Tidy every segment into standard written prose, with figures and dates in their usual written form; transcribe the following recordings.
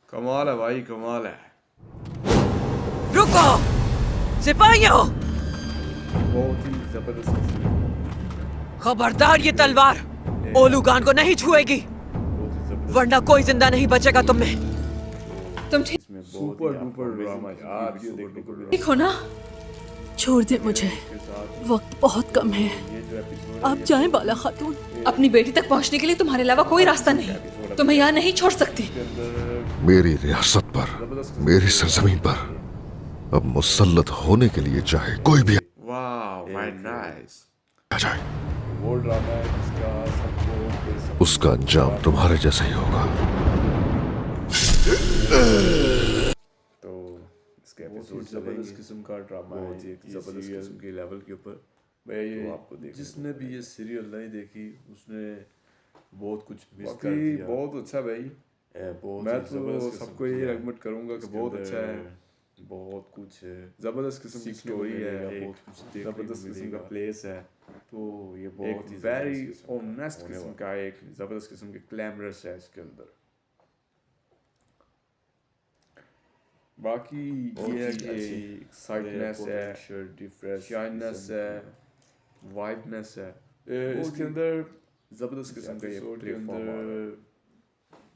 کمال ہے بھائی، کمال ہے. رکو سپاہیوں، بہت ہی زبردست قسم خبردار یہ تلوار اولوگان کو نہیں چھوئے گی، بہت ہی زبردست ورنہ کوئی زندہ نہیں بچے گا تم میں. تم ٹھیک اس میں سپر ڈوپر ڈرامہ یار، سپر ڈوپر ہو نا؟ چھوڑ دیں مجھے، وقت بہت کم ہے. یہ جو ایپیسوڈ آپ جائیں بالا خاتون. اپنی بیٹی تک پہنچنے کے لیے تمہارے علاوہ کوئی راستہ نہیں، تمہیں یہاں نہیں چھوڑ سکتی. کے اندر میری ریاست پر، میری سرزمین پر اب مسلط ہونے کے لیے چاہے کوئی بھی واو ویری نائس. آ جائے، وہ ڈرامہ ہے جس کا سب کو بے صبری اس کا انجام تمہارے جیسا ہی ہوگا. تو اس کے ایپیسوڈ زبردست قسم کا ڈرامہ ہے، بہت ہی زبردست قسم کے لیول کے اوپر. بھائی آپ کو جس نے بھی یہ سیریل نہیں دیکھی اس نے بہت کچھ مس کر دیا. بہت اچھا بھائی، میں تو سب کو یہی ریکمنڈ کروں گا کہ بہت اچھا ہے. بہت کچھ زبردست قسم کی اسٹوری ہے، بہت کچھ زبردست قسم کا پلیس ہے. تو یہ بہت ہی ویری اونیسٹ قسم کا ایک زبردست قسم کے گلیمرس ہے اس کے اندر. باقی یہ ہے کہ ایکسائٹنس ہے، شائنس ہے، وائبنس ہے. اس کے اندر زبردست قسم کا یہ پلیٹ فارم آ رہا ہے.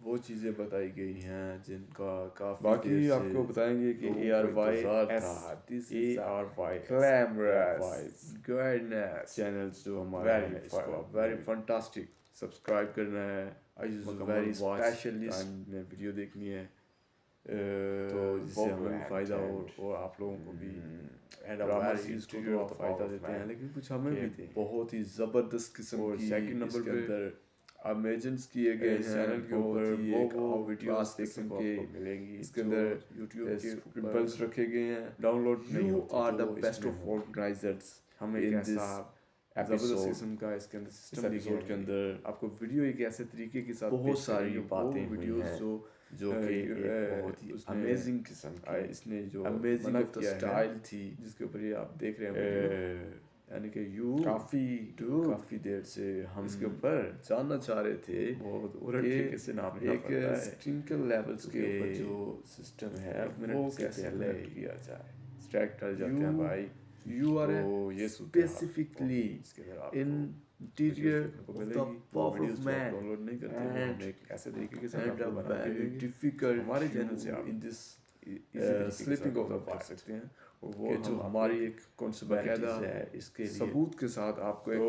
وہ چیزیں بتائی گئی ہیں جن کا کافی باقی آپ کو بتائیں گے کہ A R Y S A R Y glamorous guidance channels جو ہمارا ہے اس کو ویری فنٹاسٹک سبسکرائب کرنا ہے. ویری اسپیشلسٹ میں ویڈیو دیکھنی ہے تو جس سے ہمیں بھی فائدہ ہو اور آپ لوگوں کو بھی. ڈرامہ سیریز کو تو آپ فائدہ دیتے ہیں لیکن کچھ ہمیں بھی دیں. بہت ہی زبردست قسم کی سیکنڈ نمبر کے اندر امیجنس کیے گئے ہیں چینل کے اوپر وہ ویڈیوز دیکھنے کے ملیں گی. اس کے اندر یوٹیوب کے اسکرپلس رکھے گئے ہیں، ڈاؤن لوڈ نہیں ہوتے. You are the best of organizers. ہمیں ایسا زبردست قسم کا اس کے اندر سسٹم ایپیسوڈ کے اندر آپ کو ویڈیو ایک ایسے طریقے کے ساتھ بہت ساری باتیں ویڈیوز جو کہ بہت ہی امیزنگ قسم کی اس نے جو امیزنگ آف دا اسٹائل تھی جس کے اوپر یہ آپ دیکھ رہے ہیں. یعنی کہ کافی دیر سے ہم اس کے اوپر جاننا چاہ رہے تھے ایک اسٹرنکل لیولز کے اوپر جو سسٹم ہے وہ کیسے کنیکٹ کیا جائے. اسٹریک ڈل جاتے ہیں بھائی. You are specifically interior of the path of man and a very difficult in this slipping of the part کہ جو ہماری ایک باقاعدہ ثبوت کے ساتھ آپ کو ایک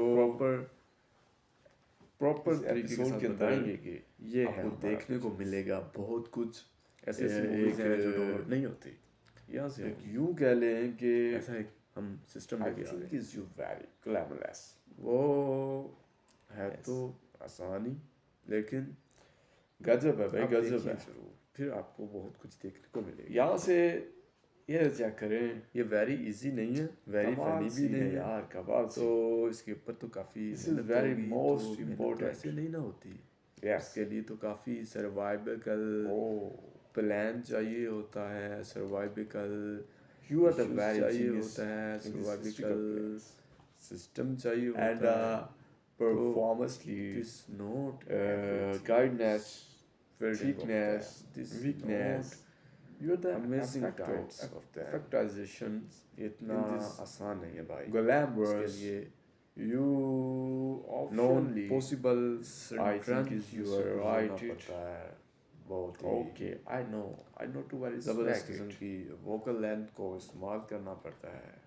پراپر طریقے کے ساتھ بتائیں گے کہ یہ آپ کو دیکھنے کو ملے گا. بہت کچھ ایسے موویز ہیں جو ڈاؤنلوڈ نہیں ہوتی. یہاں سے یوں کہہ لیں کہ ایسا ایک ہم سسٹم لے کے آ رہے ہیں. Very glamorous. وہ ہے تو آسانی لیکن گجب ہے بھائی، گجب ہے. پھر آپ کو بہت کچھ دیکھنے کو ملے گا. یہاں سے یہ چیک کریں، یہ ویری ایزی نہیں ہے، ویری فنی بھی نہیں ہے یار. کمال. تو اس کے اوپر تو کافی ویری موسٹ امپورٹنٹ ایسے نہیں نہ ہوتی. اس کے لیے تو کافی سروائیبل پلان چاہیے ہوتا ہے، سروائیبل چاہیے ہوتا ہے، سروائیبل سسٹم چاہیے ہوتا ہے. Performance leads note guidance thickness weakness you are the amazing types of the فیکٹائزیشن. اتنا آسان نہیں ہے بھائی. Glamorous you known possible I think is you are right پڑتا ہے بہت. Okay I know to very زبردست قسم کی ووکل لینتھ کو استعمال کرنا پڑتا ہے.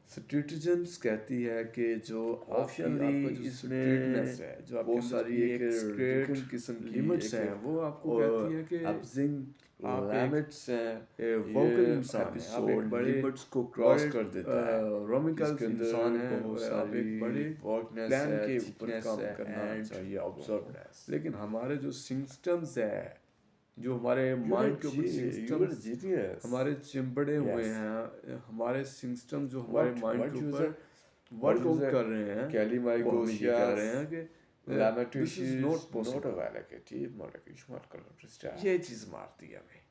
اسٹریٹجمس کہتی ہے کہ جو آپشنلی اس میں جو بہت ساری ایک اسکریٹ قسم کی لمٹس ہیں وہ آپ کو کہتی ہے کہ آپ لمٹس ہیں. ووکل انسان ہے، آپ ایک بڑے لمٹس کو کراس کر دیتا ہے. رومیکل انسان ہے، بہت ساری بڑے پلان کے اوپر کام کرنا چاہیے، آبزرونیس. لیکن ہمارے جو سسٹمز ہے، جو ہمارے مائنڈ کے اوپر سسٹمز ہمارے چمبڑے ہوئے ہیں، ہمارے سسٹم جو ہمارے مائنڈ کے اوپر ورک آؤٹ کر رہے ہیں، کہہ رہے ہیں کہ this is not possible. یہ چیز مارتی ہے ہمیں.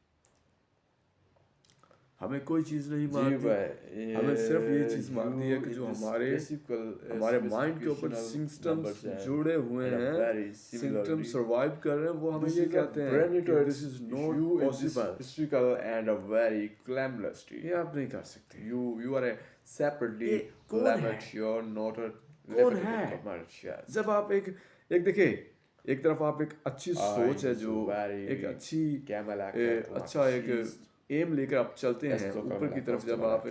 ہمیں کوئی چیز نہیں مارتی ہمیں صرف یہ چیز مارتی ہے کہ جو ہمارے مائنڈ کے اوپر سمپٹمز جڑے ہوئے ہیں سمپٹم سروائیو کر رہے ہیں وہ ہمیں یہ کہتے ہیں کہ this is not possible and a very کلیملیس یہ آپ نہیں کر سکتے you are a separately claimed you are not a کون ہے جب آپ ایک دیکھیں ایک طرف آپ ایک اچھی سوچ ہے جو ایک اچھا ایک ایم لے کر آپ چلتے ہیں اوپر کی طرف جب آپ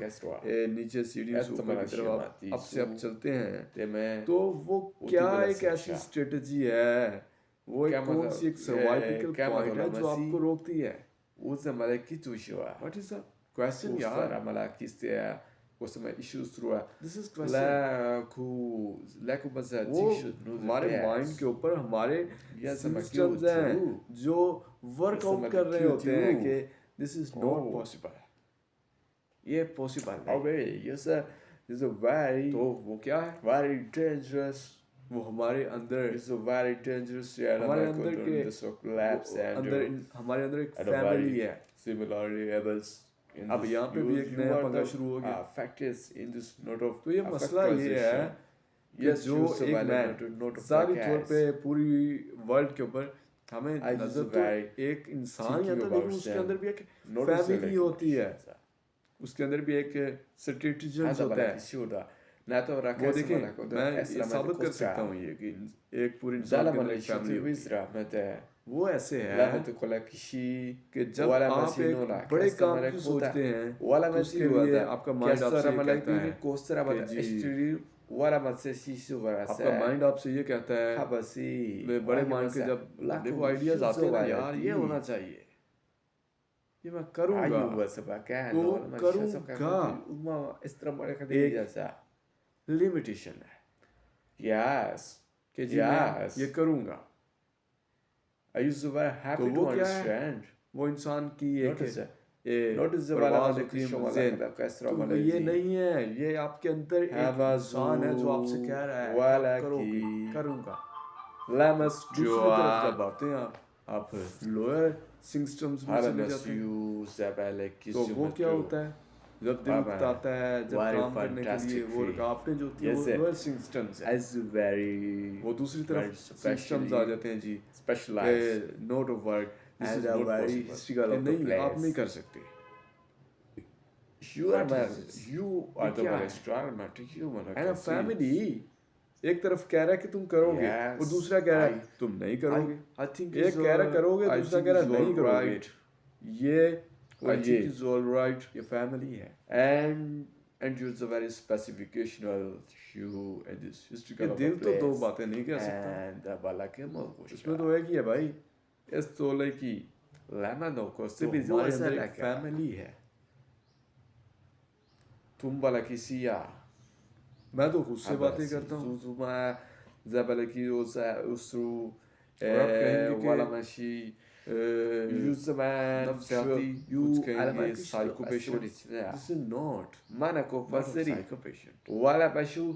نیچے سیڑھیوں سے اوپر کی طرف آپ اب سے آپ چلتے ہیں تو وہ کیا ایک ایسی اسٹریٹجی ہے وہ ایک کون سی ایک سروائیول پوائنٹ ہے جو آپ کو روکتی ہے واٹ از دا کوسچن یار ہمارے مائنڈ کے اوپر ہمارے سسٹمز ہیں جو ورک آؤٹ کر رہے ہوتے ہیں کہ دس از ناٹ پاسبل یہ پاسبل نہیں تو وہ کیا ہے ویری ڈینجرس وہ ہمارے اندر ہمارے اندر ایک فیملی ہے اب یہاں پہ بھی ایک نیا پنگا شروع ہو گیا تو یہ مسئلہ یہ ہے کہ جو ایک مین ظاہری طور پہ پوری ورلڈ کے اوپر ہمیں نظر تو ایک انسان ہی آتا لیکن اس کے اندر بھی ایک فیملی ہوتی ہے اس کے اندر بھی ایک اسٹریٹجمز ہوتا ہے وہ دیکھیں میں یہ ثابت کر سکتا ہوں یہ کہ ایک پوری انسان کے اندر ایک فیملی ہوتی ہے وہ ایسے ہے کہ جب آپ ایک بڑے کام کی سوچتے ہیں تو اس کے لیے آپ کا مائنڈ آپ سے یہ کہتا ہے کہ جی آپ کا مائنڈ آپ سے یہ کہتا ہے بڑے مائنڈ کے جب دیکھو آئیڈیاز آتے ہیں یار یہ ہونا چاہیے یہ میں کروں گا تو کروں گا ایک لمیٹیشن ہے کہ جی میں یہ کروں گا تو وہ کیا ہے وہ انسان کی ایک پرواز ہوتی ہے ذہن تو یہ نہیں ہے یہ آپ کے اندر ایک انسان ہے جو آپ سے کہہ رہا ہے کروں گا دوسری طرف جب آتے ہیں آپ لوئر سسٹمز میں چلے جاتے ہیں تو وہ کیا ہوتا ہے جب دل بتاتا ہے جب کام کرنے کے لیے وہ رکاوٹیں جو ہوتی ہیں وہ لوئر سسٹمز ہیں وہ دوسری طرف سسٹمز آ جاتے ہیں جی نوٹ آف ورک نہیں آپ نہیں کر سکتے فیملی ایک طرف کہہ رہا ہے کہ تم کرو گے اور دوسرا کہہ رہا ہے تم نہیں کرو گے ایک کہہ رہا کرو گے دوسرا کہہ رہا نہیں کرو گے یہ یہ فیملی ہے and use a very specificational issue and this historical دل تو دو باتیں نہیں کہہ سکتا اس میں تو ایک ہی ہے بھائی اس تولے کی لیمنو کو ہمارے اندر ایک فیملی ہے تم بالا کسی یا میں تو خود سے باتیں کرتا ہوں زبالکی اسرو والا ماشی yüzüme you psycho-patient this is not manako fasiri wala bashu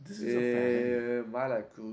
this is a family malaku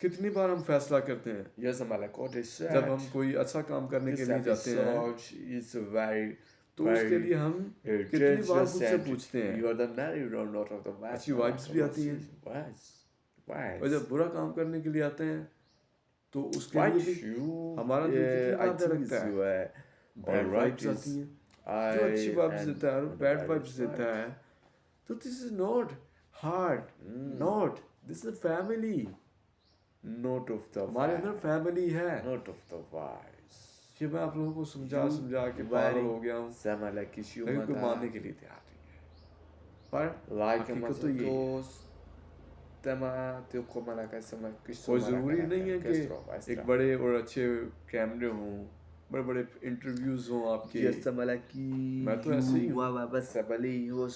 کتنی بار ہم فیصلہ کرتے ہیں جب ہم کوئی اچھا کام کرنے کے لیے جاتے ہیں تو اس کے لیے ہم کتنی بار خود سے پوچھتے ہیں اچھی وائبس بھی آتی ہیں اور جب برا کام کرنے کے لیے آتے ہیں تو اس کے لیے بھی ہمارا دل کتنی بار دھڑکتا ہے بیڈ وائبس آتی ہیں جو اچھی وائبس دیتا ہے اور بیڈ وائبس دیتا ہے تو this is not hard not this is family note of the ہمارے اندر فیملی ہے نوٹ آف دا وائس یہ میں آپ لوگوں کو سمجھا کے باہر ہو گیا ہوں لیکن کوئی ماننے کے لیے تیار نہیں ہے پر حقیقت تو یہ کوئی ضروری نہیں ہے کہ ایک بڑے اور اچھے کیمرے ہوں بڑے بڑے انٹرویوز ہوں آپ کے میں تو ایسے ہی ہوں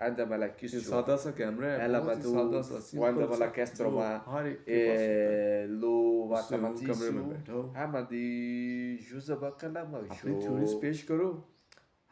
سادہ سا کیمرہ ہے سادہ سا سمپل سا ہر ایک کمرے میں بیٹھا ہو اپنی تھیوریز پیش کرو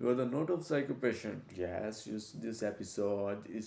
You are the not of psycho patient. Yes, this episode is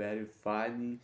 very funny.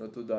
not to the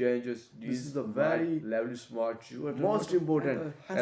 dangerous. This is the very level smart. You are the most important।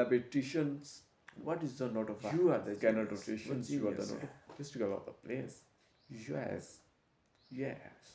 Repetitions। What is the note of You are the cannot genius. rotations. You are the note of history of the place. Yes, yes.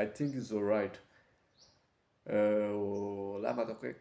I think it's alright। Lama to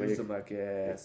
Use the markets.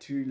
2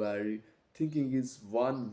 very thinking it's 1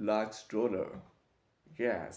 $3 lakhs. Yes.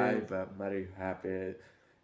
I'm very happy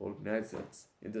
organizers in the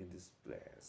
in this place.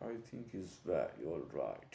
I think is very all right.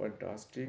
Fantastic.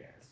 Yes.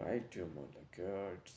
Right, you motherfuckers.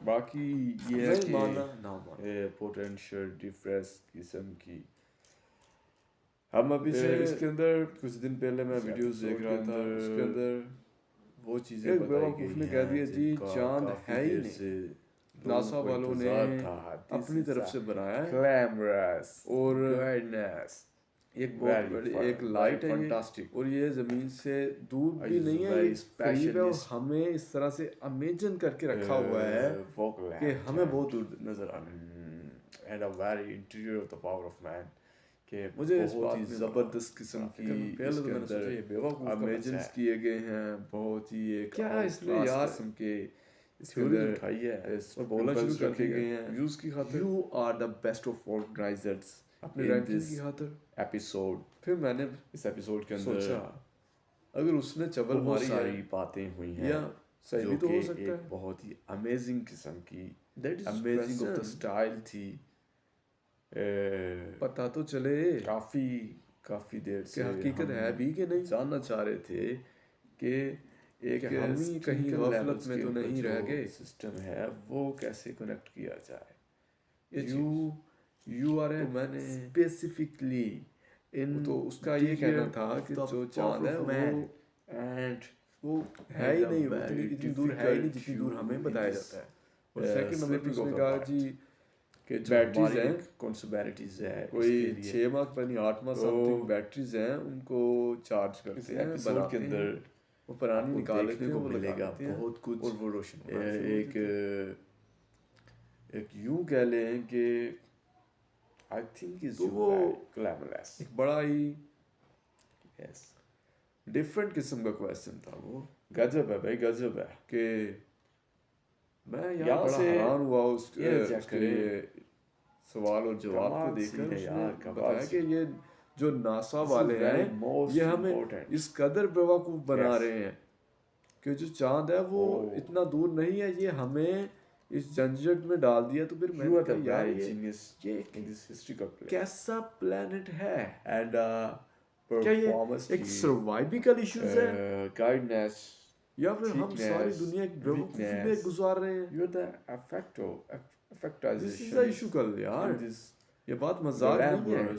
باقی یہ ہے نہیں کہ ماننا نہ ماننا potential difference قسم کی ہم ابھی سے اس کے اندر کچھ دن پہلے میں ویڈیوز دیکھ رہا تھا اس کے اندر وہ چیزیں ایک بتائی بیوقوف نے گئی کہہ دیا ہیں جی جن کا چاند کافی ہے ہی دیر نہیں سے ناسا لوگوں کو والوں نے انتظار تھا. This اپنی is طرف a سے بنایا ہے glamorous اور goodness. ایک بہت Very بڑی fun, ایک لائٹ ہے very یہ fantastic. اور یہ زمین سے دور بھی It's نہیں ہے very یہ قریب ہے اور specialist. ہمیں اس طرح سے امیجن کر کے رکھا ہوا ہے vocal کہ ہمیں and, بہت دور نظر آ رہا ہے and a very interior of the power of man. کہ مجھے اس بہت بات ہی میں زبردست قسم کی پہلے اس تو کے میں نے سوچا اندر یہ بیوقوف کا بچہ امیجنس ہے کیے گئے ہیں بہت ہی ایک کیا اس نے outclass یار قسم کے اس کے تھیوریز اندر اٹھائی ہے اس اور بولنا شروع principles کر رکھے دیا گئے ہیں ویوز کی خاطر You are the best of organizers اپنے in رینکنگ this کی خاطر episode. پھر میں نے اس ایپیسوڈ کے اندر سوچا اگر اس نے چول بہت ماری ساری ہے باتیں ہوئی ہیں یا صحیح جو بھی تو کہ ہو سکتا ایک ہے بہت ہی امیزنگ قسم کی That is amazing of the present. Style تھی پتہ تو چلے کافی دیر سے کہ حقیقت ہم ہے بھی کہ نہیں جاننا چاہ رہے تھے کہ ایک کہ ہم ہی کہیں غفلت میں تو نہیں رہ گئے سسٹم ہے وہ کیسے کنیکٹ کیا جائے یہ یو آر تو میں نے اسپیسیفکلی ان تو اس کا یہ کہنا تھا کہ جو چاند ہے وہ اینڈ وہ ہے ہی نہیں اتنی دور ہے ہی نہیں جتنی دور ہمیں بتایا جاتا ہے اور سیکنڈ نمبر پہ اس نے کہا جی کہ جو بیٹریز ہیں کنسبیرٹیز ہے کوئی 6 ماہ پتہ نہیں 8 ماہ سم تھنگ بیٹریز ہیں ان کو چارج کرتے ہیں ایپیسوڈ کے اندر وہ پرانی نکال دیکھنے کو ملے گا دیتے ہیں بہت کچھ اور وہ روشن ایک یوں کہہ لیں کہ آئی تھنک از وہ گلیمرس ایک بڑا ہی یس ڈفرینٹ قسم کا کویسچن تھا وہ گجب ہے بھائی گجب ہے کہ میں یہاں یہاں بڑا سے حیران ہوا اس یہ کے سوال اور جواب کو دیکھ کر اس نے بتایا کہ یہ جو ناسا والے ہیں یہ ہمیں اس قدر بیوقوف بنا رہے ہیں کہ جو چاند ہے وہ اتنا دور نہیں ہے یہ ہمیں اس جھنجھٹ میں ڈال دیا تو پھر میں نے کہا یار یہ کیسا پلانٹ ہے اینڈ کیا یہ ایک سروائیویکل ایشوز ہے گائیڈنس یا پھر ہم ساری دنیا ایک بیوقوفی میں گزار رہے ہیں you are the this is a issue کل یار یہ بات مذاق نہیں ہے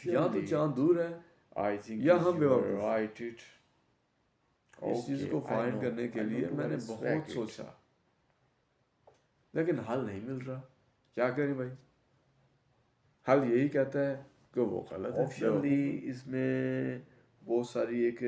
یا تو چاند دور ہے یا ہم بیوقوف اس چیز کو فائنڈ کرنے کے لیے میں نے بہت سوچا لیکن حل نہیں مل رہا کیا کریں بھائی حل یہی کہتا ہے کہ وہ غلط ہے اس میں بہت ساری ایک